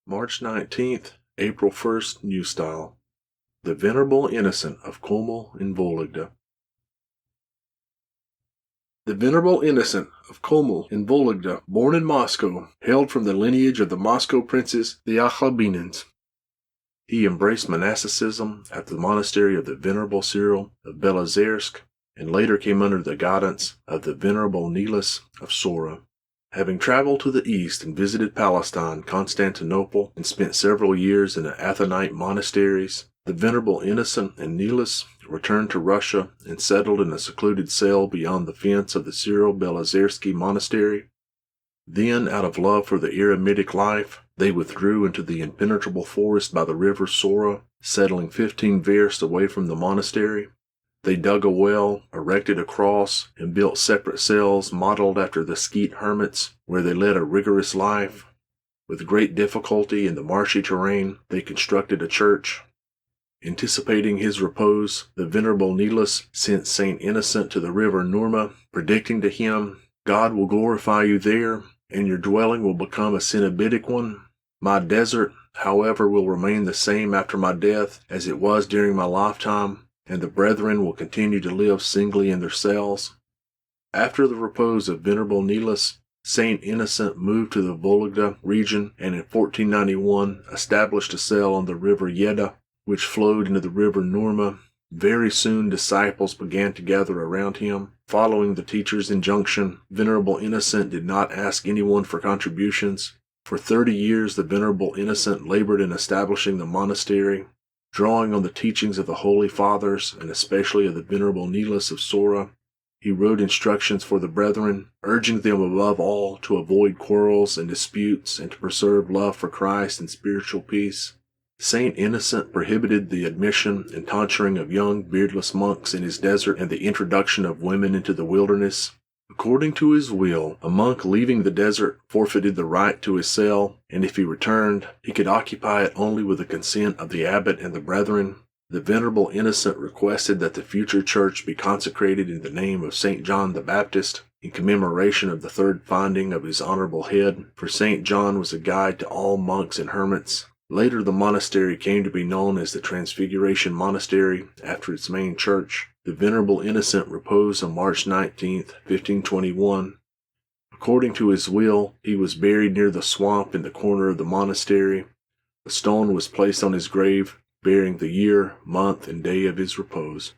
March 19th, April 1st, New Style. The Venerable Innocent of KOMEL and VOLOGDA. The Venerable Innocent of KOMEL and VOLOGDA, born in Moscow, hailed from the lineage of the Moscow princes, the Akhlabinins. He embraced monasticism at the monastery of the Venerable Cyril of Belozersk, and later came under the guidance of the Venerable Nicholas of Sora. Having traveled to the east and visited Palestine, Constantinople, and spent several years in the Athonite monasteries, the Venerable Innocent and Nicholas returned to Russia and settled in a secluded cell beyond the fence of the Cyril-Belozersky monastery. Then, out of love for the eremitic life, they withdrew into the impenetrable forest by the river Sora, settling 15 versts away from the monastery. They dug a well, erected a cross, and built separate cells modeled after the Skeet hermits, where they led a rigorous life. With great difficulty in the marshy terrain, they constructed a church. Anticipating his repose, the Venerable Nicholas sent Saint Innocent to the river Nurma, predicting to him, "God will glorify you there, and your dwelling will become a cenobitic one. My desert, however, will remain the same after my death as it was during my lifetime, and the brethren will continue to live singly in their cells." After the repose of Venerable Nicholas, Saint Innocent moved to the Vologda region and in 1491 established a cell on the river Yeda, which flowed into the river Nurma. Very soon disciples began to gather around him. Following the teacher's injunction, Venerable Innocent did not ask anyone for contributions. For 30 years the Venerable Innocent labored in establishing the monastery. Drawing on the teachings of the Holy Fathers, and especially of the Venerable Nicholas of Sora, he wrote instructions for the brethren, urging them above all to avoid quarrels and disputes and to preserve love for Christ and spiritual peace. Saint Innocent prohibited the admission and tonsuring of young beardless monks in his desert and the introduction of women into the wilderness. According to his will, a monk leaving the desert forfeited the right to his cell, and if he returned, he could occupy it only with the consent of the abbot and the brethren. The Venerable Innocent requested that the future church be consecrated in the name of St. John the Baptist, in commemoration of the third finding of his honorable head, for St. John was a guide to all monks and hermits. Later the monastery came to be known as the Transfiguration Monastery, after its main church. The Venerable Innocent reposed on March 19th, 1521. According to his will, he was buried near the swamp in the corner of the monastery. A stone was placed on his grave, bearing the year, month, and day of his repose.